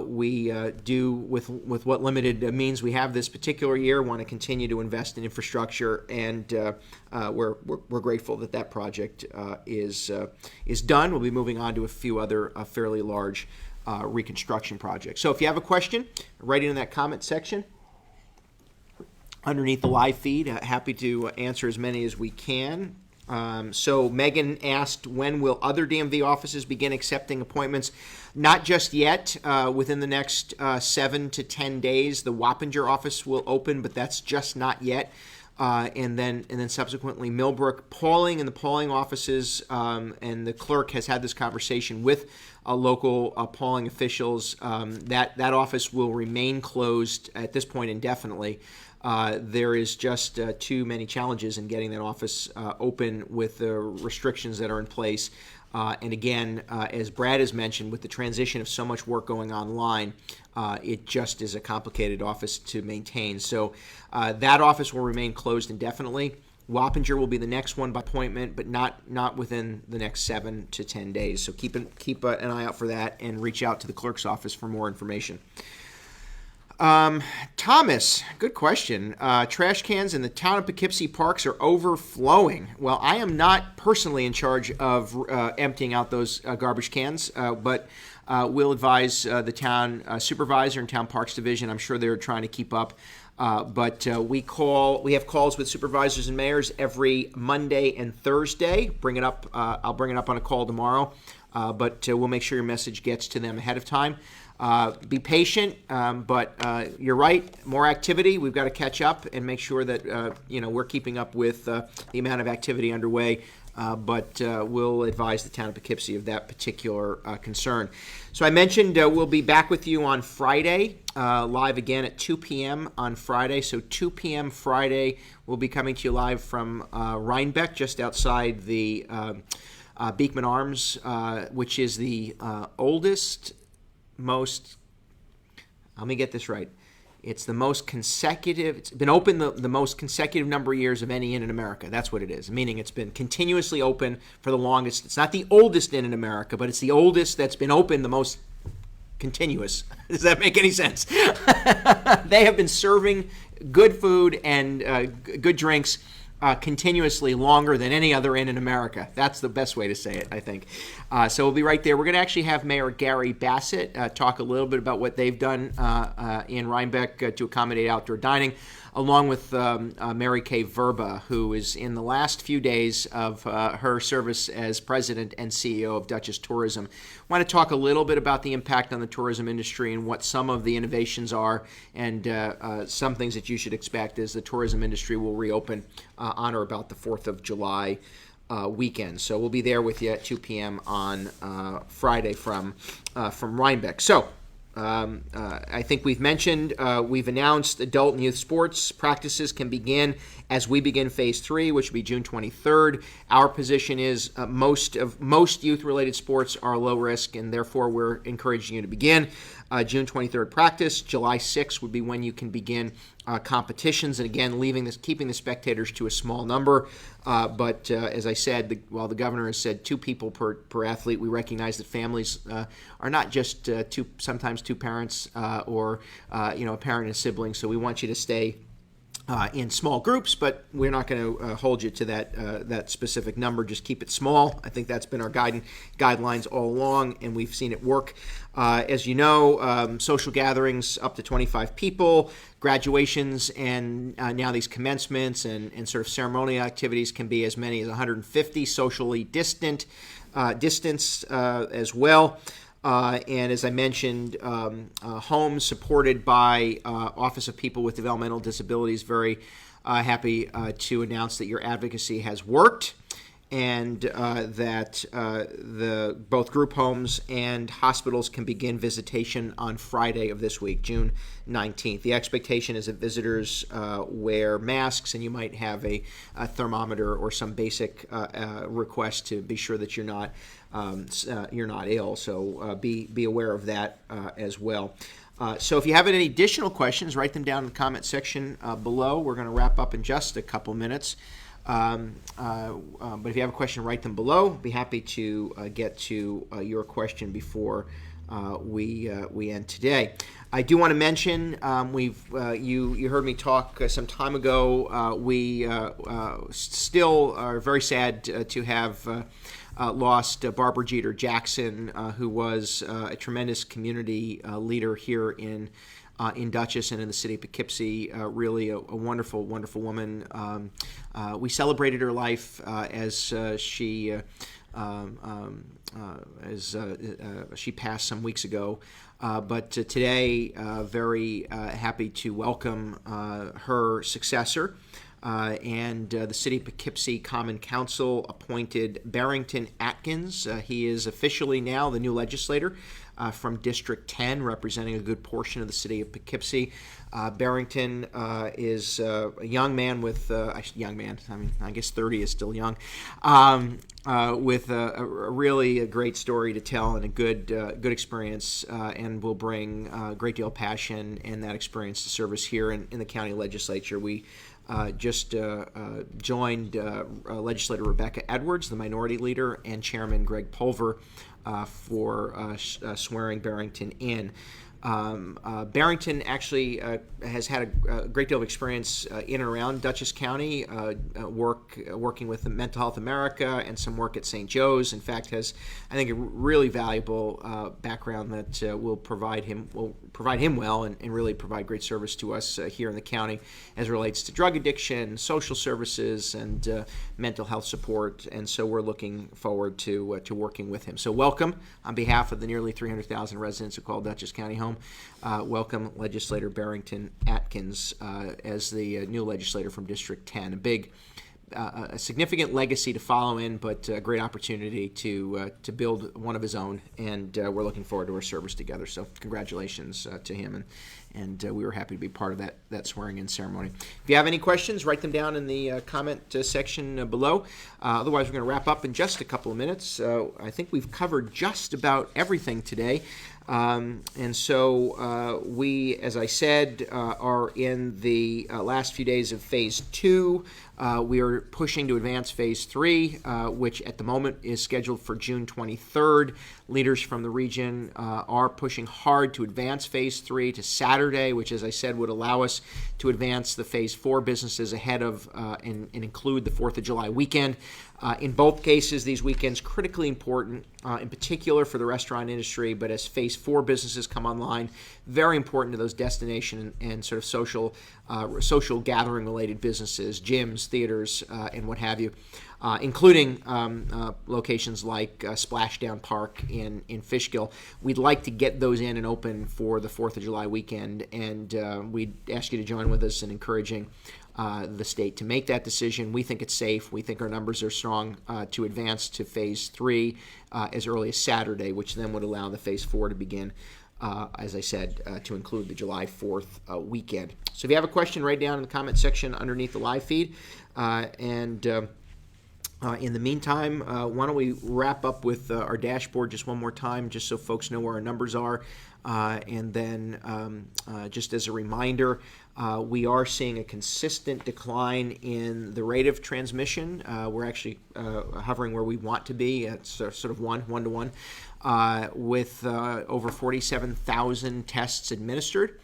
We do, with what limited means we have this particular year, want to continue to invest in infrastructure, and we're grateful that project is done. We'll be moving on to a few other fairly large reconstruction projects. So if you have a question, write it in that comment section underneath the live feed. Happy to answer as many as we can. So Megan asked, when will other DMV offices begin accepting appointments? Not just yet. Within the next 7 to 10 days, the Wappinger office will open, but that's just not yet. And then subsequently Millbrook. Polling in the polling offices, and the clerk has had this conversation with local polling officials. That office will remain closed at this point indefinitely. There is just too many challenges in getting that office open with the restrictions that are in place. And again, as Brad has mentioned, with the transition of so much work going online, it just is a complicated office to maintain. So that office will remain closed indefinitely. Wappinger will be the next one by appointment, but not within the next 7 to 10 days. So keep an eye out for that, and reach out to the clerk's office for more information. Thomas, good question. Trash cans in the town of Poughkeepsie parks are overflowing. Well, I am not personally in charge of emptying out those garbage cans, but we'll advise the town supervisor and town parks division. I'm sure they're trying to keep up. But we have calls with supervisors and mayors every Monday and Thursday. I'll bring it up on a call tomorrow, but we'll make sure your message gets to them ahead of time. Be patient, but you're right. More activity. We've got to catch up and make sure that we're keeping up with the amount of activity underway but we'll advise the town of Poughkeepsie of that particular concern. So I mentioned we'll be back with you on Friday, live again at 2 p.m. on Friday. So 2 p.m. Friday, we'll be coming to you live from Rhinebeck, just outside the Beekman Arms, which is the oldest, most, let me get this right. It's the most consecutive, it's been open the most consecutive number of years of any inn in America. That's what it is, meaning it's been continuously open for the longest. It's not the oldest inn in America, but it's the oldest that's been open the most continuous. Does that make any sense? They have been serving good food and good drinks continuously longer than any other inn in America. That's the best way to say it, I think. So we'll be right there. We're going to actually have Mayor Gary Bassett talk a little bit about what they've done in Rhinebeck to accommodate outdoor dining, along with Mary Kay Verba, who is in the last few days of her service as president and CEO of Dutchess Tourism. I want to talk a little bit about the impact on the tourism industry and what some of the innovations are, and some things that you should expect as the tourism industry will reopen on or about the 4th of July weekend. So we'll be there with you at 2 p.m. on Friday from Rhinebeck. So I think we've mentioned, we've announced adult and youth sports practices can begin as we begin phase 3, which will be June 23rd. Our position is most youth-related sports are low risk, and therefore we're encouraging you to begin. June 23rd practice. July 6th would be when you can begin competitions, and again, keeping the spectators to a small number. But as I said, while the governor has said 2 people per athlete, we recognize that families are not just sometimes two parents or a parent and a sibling. So we want you to stay in small groups, but we're not going to hold you to that specific number. Just keep it small. I think that's been our guidelines all along, and we've seen it work. As you know, social gatherings up to 25 people, graduations, and now these commencements and sort of ceremonial activities can be as many as 150, socially distanced as well. And as I mentioned, homes supported by Office of People with Developmental Disabilities. Very happy to announce that your advocacy has worked, and that both group homes and hospitals can begin visitation on Friday of this week, June 19th. The expectation is that visitors wear masks, and you might have a thermometer or some basic request to be sure that you're not ill. So be aware of that as well. So if you have any additional questions, write them down in the comment section below. We're going to wrap up in just a couple minutes. But if you have a question, write them below. Be happy to get to your question before we end today. I do want to mention you heard me talk some time ago. We still are very sad to have lost Barbara Jeter Jackson, who was a tremendous community leader here in Dutchess and in the city of Poughkeepsie. Really a wonderful, wonderful woman. We celebrated her life as she passed some weeks ago. But today, very happy to welcome her successor. And the City of Poughkeepsie Common Council appointed Barrington Atkins. He is officially now the new legislator from District 10, representing a good portion of the City of Poughkeepsie. Barrington is a young man with, young man, I mean, I guess 30 is still young, with a really a great story to tell and a good experience, and will bring a great deal of passion and that experience to service here in the county legislature. We just joined Legislator Rebecca Edwards, the minority leader, and Chairman Greg Pulver for swearing Barrington in. Barrington actually has had a great deal of experience in and around Dutchess County, working with Mental Health America and some work at St. Joe's. In fact, has, I think, a really valuable background that will provide him well and really provide great service to us here in the county as it relates to drug addiction, social services, and mental health support. And so we're looking forward to working with him. So welcome on behalf of the nearly 300,000 residents who call Dutchess County home. Welcome Legislator Barrington Atkins as the new legislator from District 10. A big a significant legacy to follow in, but a great opportunity to build one of his own, and we're looking forward to our service together. So congratulations to him, and we were happy to be part of that swearing-in ceremony. If you have any questions, write them down in the comment section below. Otherwise, we're going to wrap up in just a couple of minutes. I think we've covered just about everything today. And so we, as I said, are in the last few days of Phase 2. We are pushing to advance Phase 3, which at the moment is scheduled for June 23rd. Leaders from the region are pushing hard to advance Phase 3 to Saturday, which, as I said, would allow us to advance the Phase 4 businesses ahead of and include the 4th of July weekend. In both cases, these weekends critically important, in particular for the restaurant industry, but as Phase 4 businesses come online, very important to those destination and sort of social gathering-related businesses, gyms, theaters, and what have you, including locations like Splashdown Park in Fishkill. We'd like to get those in and open for the 4th of July weekend, and we'd ask you to join with us in encouraging the state to make that decision. We think it's safe. We think our numbers are strong to advance to Phase 3 as early as Saturday, which then would allow the Phase 4 to begin, as I said, to include the July 4th weekend. So if you have a question, write down in the comment section underneath the live feed. In the meantime, why don't we wrap up with our dashboard just one more time, just so folks know where our numbers are. And then just as a reminder, we are seeing a consistent decline in the rate of transmission. We're actually hovering where we want to be at sort of one to one, with over 47,000 tests administered.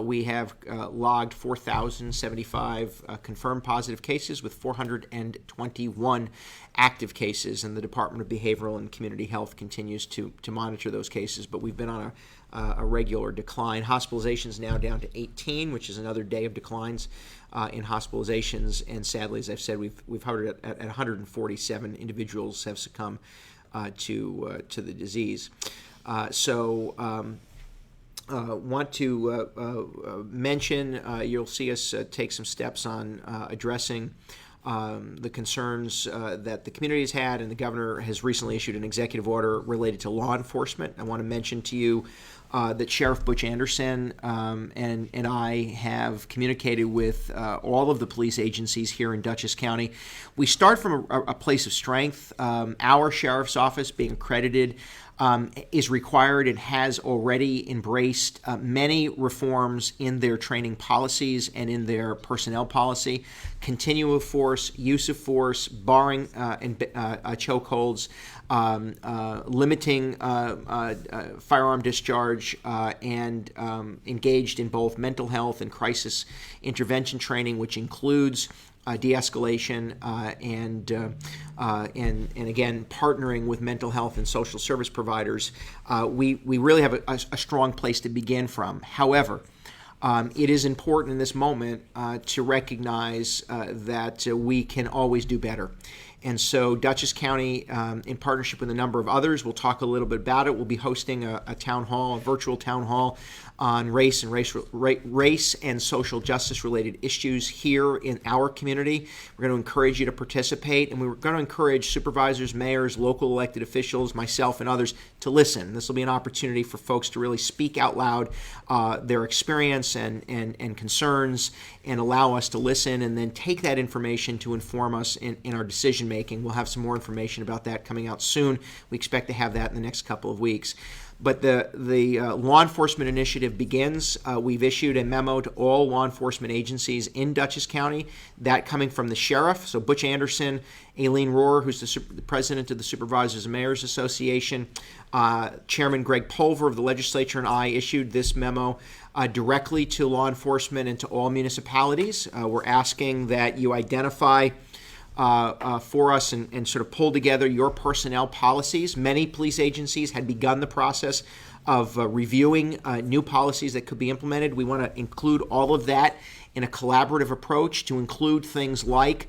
We have logged 4,075 confirmed positive cases with 421 active cases, and the Department of Behavioral and Community Health continues to monitor those cases, but we've been on a regular decline. Hospitalizations now down to 18, which is another day of declines in hospitalizations, and sadly, as I've said, we've hovered at 147 individuals have succumbed to the disease. Want to mention, you'll see us take some steps on addressing the concerns that the community has had, and the governor has recently issued an executive order related to law enforcement. I want to mention to you that Sheriff Butch Anderson and I have communicated with all of the police agencies here in Dutchess County. We start from a place of strength. Our sheriff's office, being accredited, is required and has already embraced many reforms in their training policies and in their personnel policy. Continuum of force, use of force, barring chokeholds, limiting firearm discharge, and engaged in both mental health and crisis intervention training, which includes de-escalation and again partnering with mental health and social service providers. We really have a strong place to begin from. However, it is important in this moment to recognize that we can always do better. And so Dutchess County, in partnership with a number of others, we'll talk a little bit about it. We'll be hosting a town hall, a virtual town hall on race and social justice related issues here in our community. We're going to encourage you to participate, and we're going to encourage supervisors, mayors, local elected officials, myself, and others to listen. This will be an opportunity for folks to really speak out loud their experience and concerns, and allow us to listen and then take that information to inform us in our decision making. We'll have some more information about that coming out soon. We expect to have that in the next couple of weeks. But the law enforcement initiative begins. We've issued a memo to all law enforcement agencies in Dutchess County, that coming from the sheriff, so Butch Anderson, Aileen Rohr, who's the president of the Supervisors and Mayors Association, Chairman Greg Pulver of the legislature, and I issued this memo directly to law enforcement and to all municipalities. We're asking that you identify for us and sort of pull together your personnel policies. Many police agencies had begun the process of reviewing new policies that could be implemented. We want to include all of that in a collaborative approach to include things like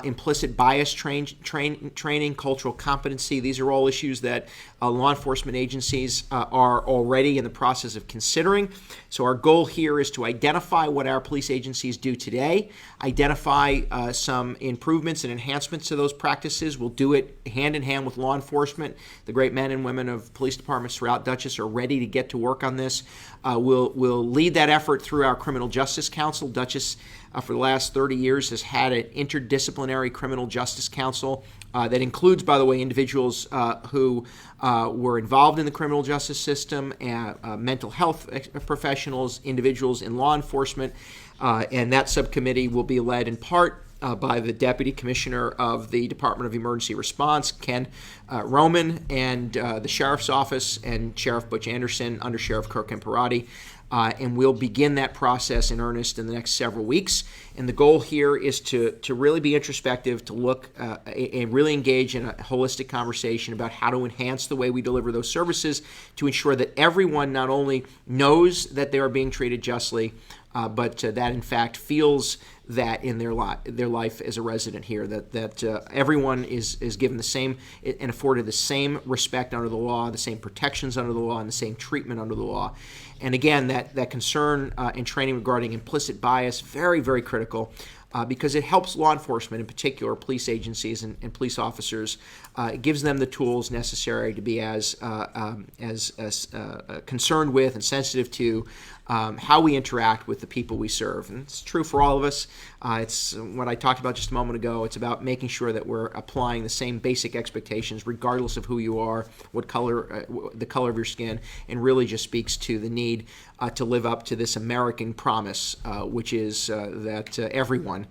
implicit bias training, cultural competency. These are all issues that law enforcement agencies are already in the process of considering. So our goal here is to identify what our police agencies do today, identify some improvements and enhancements to those practices. We'll do it hand in hand with law enforcement. The great men and women of police departments throughout Dutchess are ready to get to work on this. We'll lead that effort through our Criminal Justice Council. Dutchess, for the last 30 years, has had an interdisciplinary criminal justice council that includes, by the way, individuals who were involved in the criminal justice system, mental health professionals, individuals in law enforcement, and that subcommittee will be led in part by the Deputy Commissioner of the Department of Emergency Response, Ken Roman, and the Sheriff's Office, and Sheriff Butch Anderson, Under Sheriff Kirk Imperati. And we'll begin that process in earnest in the next several weeks. And the goal here is to really be introspective, to look and really engage in a holistic conversation about how to enhance the way we deliver those services to ensure that everyone not only knows that they are being treated justly, but that in fact feels that in their life as a resident here, that everyone is given the same and afforded the same respect under the law, the same protections under the law, and the same treatment under the law. And again, that concern and training regarding implicit bias, very, very critical, because it helps law enforcement, in particular police agencies and police officers. It gives them the tools necessary to be as concerned with and sensitive to how we interact with the people we serve. And it's true for all of us. It's what I talked about just a moment ago. It's about making sure that we're applying the same basic expectations regardless of who you are, what color, the color of your skin, and really just speaks to the need to live up to this American promise, which is that everyone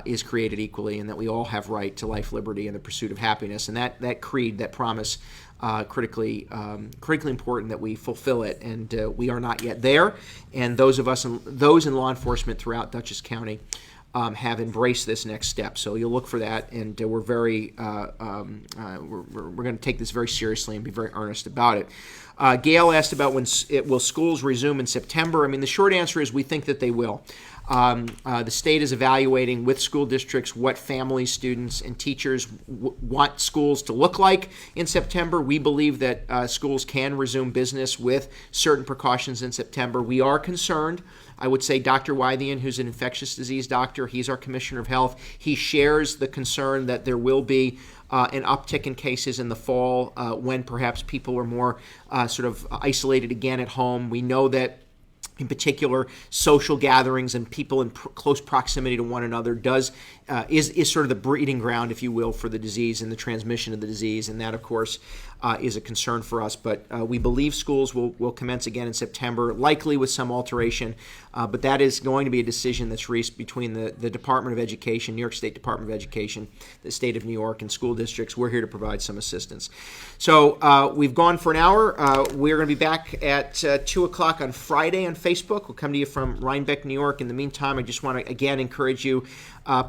is created equally and that we all have right to life, liberty, and the pursuit of happiness. And that creed, that promise, critically important that we fulfill it, and we are not yet there. And those in law enforcement throughout Dutchess County have embraced this next step. So you'll look for that, and we're going to take this very seriously and be very earnest about it. Gail asked about will schools resume in September. I mean, the short answer is we think that they will. The state is evaluating with school districts what families, students, and teachers want schools to look like in September. We believe that schools can resume business with certain precautions in September. We are concerned. I would say Dr. Wythian, who's an infectious disease doctor, he's our Commissioner of Health, he shares the concern that there will be an uptick in cases in the fall when perhaps people are more sort of isolated again at home. We know that in particular, social gatherings and people in close proximity to one another is sort of the breeding ground, if you will, for the disease and the transmission of the disease, and that, of course, is a concern for us. But we believe schools will commence again in September, likely with some alteration, but that is going to be a decision that's reached between the Department of Education, New York State Department of Education, the state of New York, and school districts. We're here to provide some assistance. So we've gone for an hour. We're going to be back at 2 o'clock on Friday on Facebook. We'll come to you from Rhinebeck, New York. In the meantime, I just want to, again, encourage you,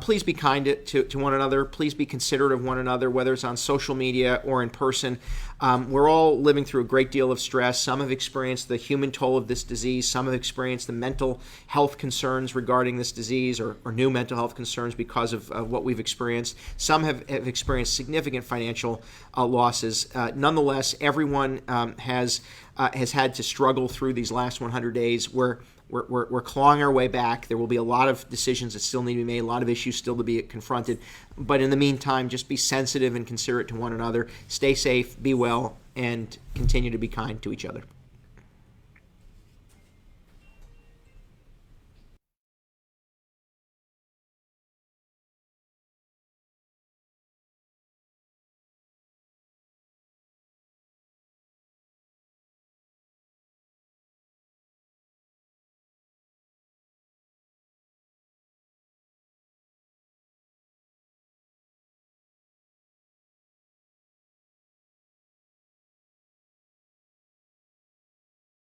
please be kind to one another. Please be considerate of one another, whether it's on social media or in person. We're all living through a great deal of stress. Some have experienced the human toll of this disease. Some have experienced the mental health concerns regarding this disease or new mental health concerns because of what we've experienced. Some have experienced significant financial losses. Nonetheless, everyone has had to struggle through these last 100 days. We're clawing our way back. There will be a lot of decisions that still need to be made, a lot of issues still to be confronted. But in the meantime, just be sensitive and considerate to one another. Stay safe, be well, and continue to be kind to each other.